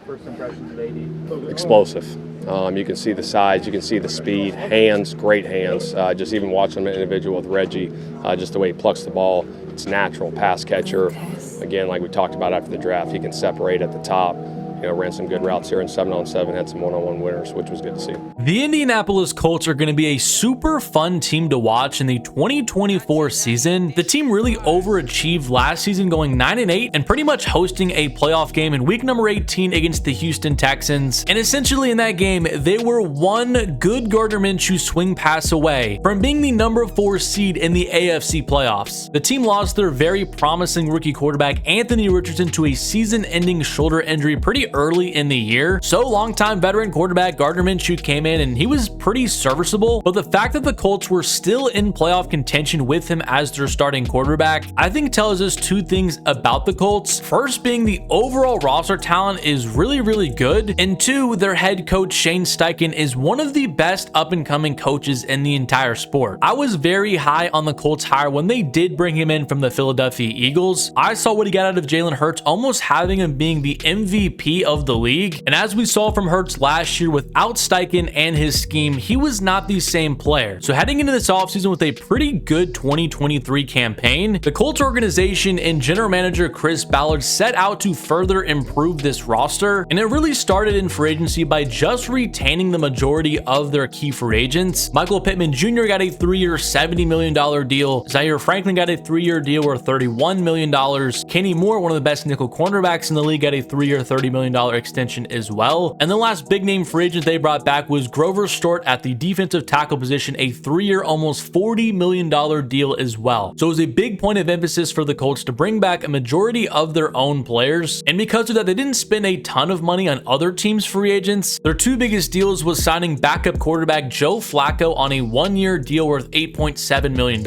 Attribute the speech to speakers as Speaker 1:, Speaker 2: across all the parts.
Speaker 1: first impressions of AD?
Speaker 2: Explosive. You can see the size, you can see the speed, hands, great hands. Just even watching him individual with Reggie, just the way he plucks the ball, it's natural. Pass catcher. Again, like we talked about after the draft, he can separate at the top. Ran some good routes here in 7-on-7, had some one-on-one winners, which was good to see.
Speaker 3: The Indianapolis Colts are going to be a super fun team to watch in the 2024 season. The team really overachieved last season, going 9-8 and pretty much hosting a playoff game in week number 18 against the Houston Texans. And essentially in that game, they were one good Gardner Minshew swing pass away from being the number 4 seed in the AFC playoffs. The team lost their very promising rookie quarterback Anthony Richardson to a season-ending shoulder injury pretty early in the year. So longtime veteran quarterback Gardner Minshew came in and he was pretty serviceable, but the fact that the Colts were still in playoff contention with him as their starting quarterback, I think tells us two things about the Colts. First being the overall roster talent is really good, and two, their head coach Shane Steichen is one of the best up-and-coming coaches in the entire sport. I was very high on the Colts hire when they did bring him in from the Philadelphia Eagles. I saw what he got out of Jalen Hurts, almost having him being the MVP of the league. And as we saw from Hurts last year, without Steichen and his scheme, he was not the same player. So heading into this offseason with a pretty good 2023 campaign, the Colts organization and general manager Chris Ballard set out to further improve this roster. And it really started in free agency by just retaining the majority of their key free agents. Michael Pittman Jr. got a 3-year, $70 million deal. Zaire Franklin got a 3-year deal worth $31 million. Kenny Moore, one of the best nickel cornerbacks in the league, got a 3-year, $30 million extension as well. And the last big name free agent they brought back was Grover Stewart at the defensive tackle position, a 3-year, almost $40 million deal as well. So it was a big point of emphasis for the Colts to bring back a majority of their own players. And because of that, they didn't spend a ton of money on other teams' free agents. Their two biggest deals was signing backup quarterback Joe Flacco on a 1-year deal worth $8.7 million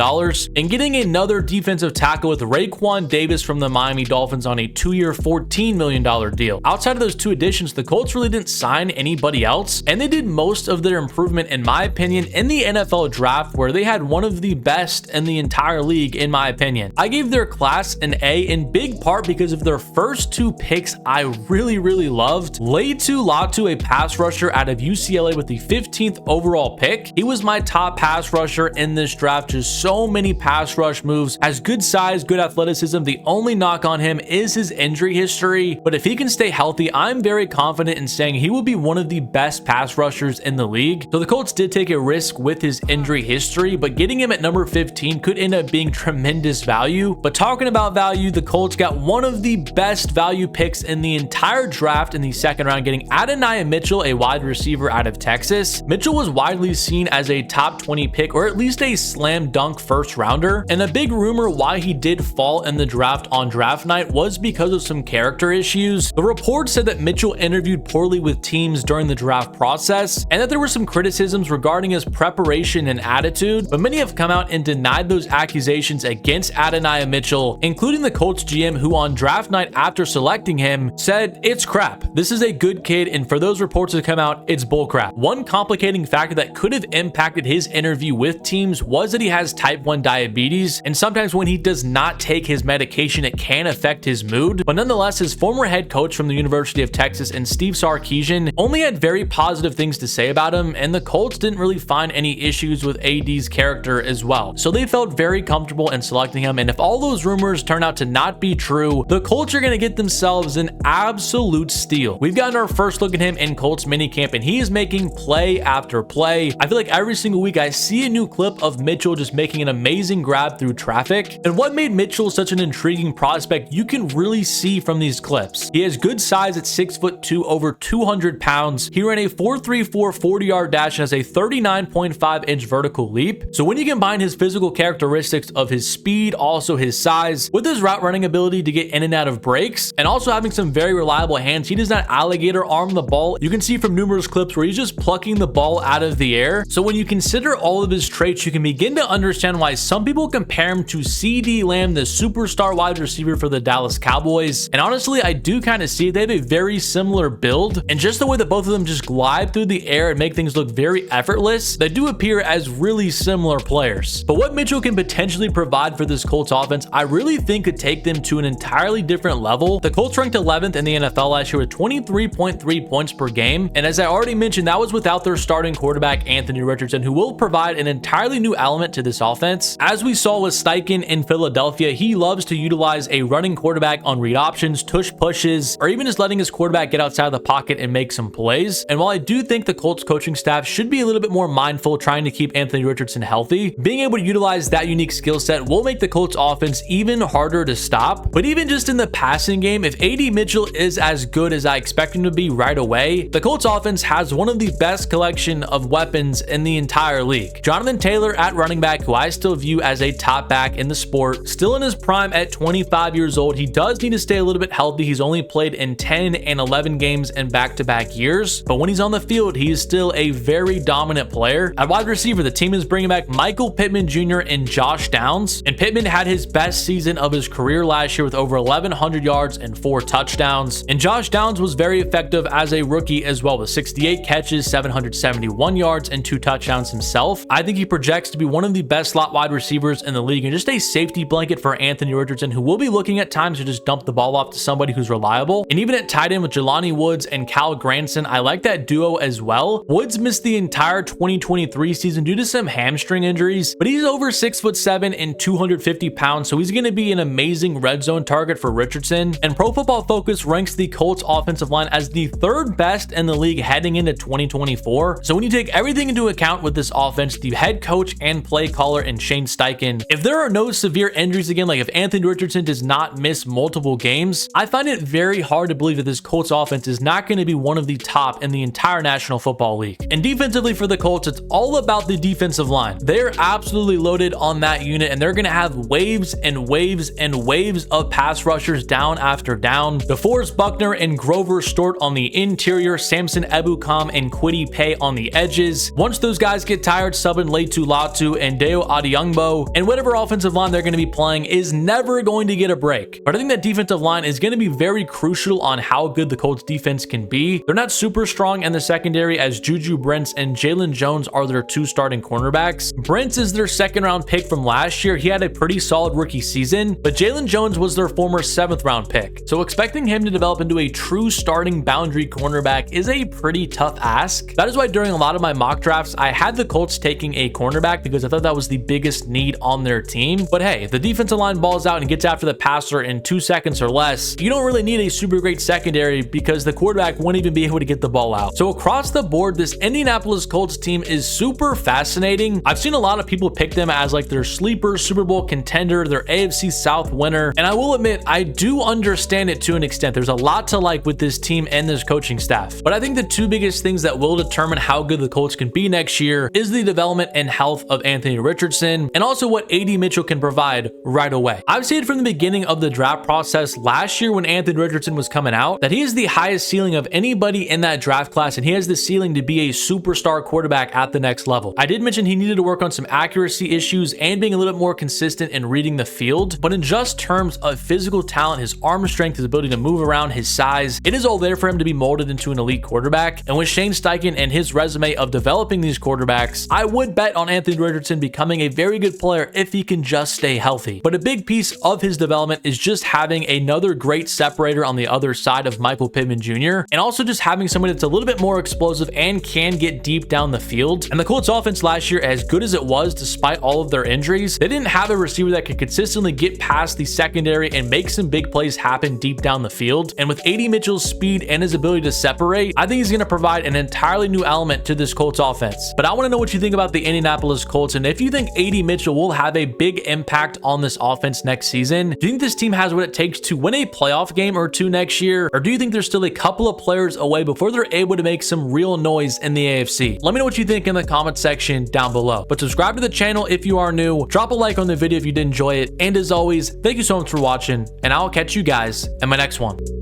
Speaker 3: and getting another defensive tackle with Raekwon Davis from the Miami Dolphins on a 2-year, $14 million deal. Outside of those two additions, the Colts really didn't sign anybody else, and they did most of their improvement, in my opinion, in the NFL draft, where they had one of the best in the entire league, in my opinion. I gave their class an A in big part because of their first two picks I really loved. Laiatu Latu, a pass rusher out of UCLA with the 15th overall pick. He was my top pass rusher in this draft. Just so many pass rush moves, has good size, good athleticism. The only knock on him is his injury history, but if he can stay healthy, I'm very confident in saying he will be one of the best pass rushers in the league. So the Colts did take a risk with his injury history, but getting him at number 15 could end up being tremendous value. But talking about value, the Colts got one of the best value picks in the entire draft in the second round, getting Adonai Mitchell, a wide receiver out of Texas. Mitchell was widely seen as a top 20 pick, or at least a slam dunk first rounder. And a big rumor why he did fall in the draft on draft night was because of some character issues. The report said that Mitchell interviewed poorly with teams during the draft process, and that there were some criticisms regarding his preparation and attitude, but many have come out and denied those accusations against Adonai Mitchell, including the Colts GM, who on draft night after selecting him said, "It's crap. This is a good kid, and for those reports to come out, it's bullcrap." One complicating factor that could have impacted his interview with teams was that he has type 1 diabetes, and sometimes when he does not take his medication, it can affect his mood. But nonetheless, his former head coach from the University of Texas and Steve Sarkisian only had very positive things to say about him, and the Colts didn't really find any issues with AD's character as well. So they felt very comfortable in selecting him, and if all those rumors turn out to not be true, the Colts are going to get themselves an absolute steal. We've gotten our first look at him in Colts minicamp, and he is making play after play. I feel like every single week I see a new clip of Mitchell just making an amazing grab through traffic. And what made Mitchell such an intriguing prospect, you can really see from these clips. He has good size at 6'2", over 200 pounds. He ran a 4.34 40-yard dash and has a 39.5-inch vertical leap. So when you combine his physical characteristics of his speed, also his size, with his route running ability to get in and out of breaks, and also having some very reliable hands, he does not alligator arm the ball. You can see from numerous clips where he's just plucking the ball out of the air. So when you consider all of his traits, you can begin to understand why some people compare him to CeeDee Lamb, the superstar wide receiver for the Dallas Cowboys. And honestly, I do kind of see they've have a very similar build, and just the way that both of them just glide through the air and make things look very effortless, they do appear as really similar players. But what Mitchell can potentially provide for this Colts offense, I really think could take them to an entirely different level. The Colts ranked 11th in the NFL last year with 23.3 points per game, and as I already mentioned, that was without their starting quarterback Anthony Richardson, who will provide an entirely new element to this offense. As we saw with Steichen in Philadelphia, he loves to utilize a running quarterback on read options, tush pushes, or even just letting his quarterback get outside of the pocket and make some plays. And while I do think the Colts coaching staff should be a little bit more mindful trying to keep Anthony Richardson healthy, being able to utilize that unique skill set will make the Colts offense even harder to stop. But even just in the passing game, if AD Mitchell is as good as I expect him to be right away, the Colts offense has one of the best collection of weapons in the entire league. Jonathan Taylor at running back, who I still view as a top back in the sport, still in his prime at 25 years old. He does need to stay a little bit healthy. He's only played in 10 and 11 games in back-to-back years, but when he's on the field, he is still a very dominant player. At wide receiver, the team is bringing back Michael Pittman Jr. and Josh Downs, and Pittman had his best season of his career last year with over 1,100 yards and 4 touchdowns, and Josh Downs was very effective as a rookie as well with 68 catches, 771 yards, and 2 touchdowns himself. I think he projects to be one of the best slot wide receivers in the league and just a safety blanket for Anthony Richardson, who will be looking at times to just dump the ball off to somebody who's reliable. And even at tight end with Jelani Woods and Cal Granson, I like that duo as well. Woods missed the entire 2023 season due to some hamstring injuries, but he's over 6'7" and 250 pounds, so he's going to be an amazing red zone target for Richardson. And Pro Football Focus ranks the Colts offensive line as the 3rd best in the league heading into 2024. So when you take everything into account with this offense, the head coach and play caller in Shane Steichen, if there are no severe injuries again, like if Anthony Richardson does not miss multiple games, I find it very hard to believe that this Colts offense is not going to be one of the top in the entire National Football League. And defensively for the Colts, it's all about the defensive line. They're absolutely loaded on that unit, and they're going to have waves and waves and waves of pass rushers down after down. DeForest Buckner and Grover Stewart on the interior, Samson Ebukam and Kwity Paye on the edges. Once those guys get tired, subbing Leitu Latu and Deo Adeyungbo, and whatever offensive line they're going to be playing is never going to get a break. But I think that defensive line is going to be very crucial on how good the Colts defense can be. They're not super strong in the secondary, as Juju Brents and Jalen Jones are their 2 starting cornerbacks. Brents is their 2nd round pick from last year. He had a pretty solid rookie season, but Jalen Jones was their former 7th round pick. So expecting him to develop into a true starting boundary cornerback is a pretty tough ask. That is why during a lot of my mock drafts, I had the Colts taking a cornerback because I thought that was the biggest need on their team. But hey, if the defensive line balls out and gets after the passer in 2 seconds or less, you don't really need a super great secondary because the quarterback won't even be able to get the ball out. So across the board, this Indianapolis Colts team is super fascinating. I've seen a lot of people pick them as like their sleeper Super Bowl contender, their AFC South winner, and I will admit, I do understand it to an extent. There's a lot to like with this team and this coaching staff, but I think the 2 biggest things that will determine how good the Colts can be next year is the development and health of Anthony Richardson, and also what AD Mitchell can provide right away. I've said from the beginning of the draft process last year when Anthony Richardson was coming out that he is the highest ceiling of anybody in that draft class, and he has the ceiling to be a superstar quarterback at the next level. I did mention he needed to work on some accuracy issues and being a little bit more consistent in reading the field, but in just terms of physical talent, his arm strength, his ability to move around, his size, it is all there for him to be molded into an elite quarterback. And with Shane Steichen and his resume of developing these quarterbacks, I would bet on Anthony Richardson becoming a very good player if he can just stay healthy. But a big piece of his development is just having another great separator on the other side of Michael Pittman Jr., and also just having somebody that's a little bit more explosive and can get deep down the field. And the Colts offense last year, as good as it was despite all of their injuries, they didn't have a receiver that could consistently get past the secondary and make some big plays happen deep down the field. And with AD Mitchell's speed and his ability to separate, I think he's going to provide an entirely new element to this Colts offense. But I want to know what you think about the Indianapolis Colts, and if you think AD Mitchell will have a big impact on this offense next season. Do you think this team has what it takes to win a playoff game or 2 next year? Or do you think there's still a couple of players away before they're able to make some real noise in the AFC? Let me know what you think in the comment section down below. But subscribe to the channel if you are new. Drop a like on the video if you did enjoy it. And as always, thank you so much for watching, and I'll catch you guys in my next one.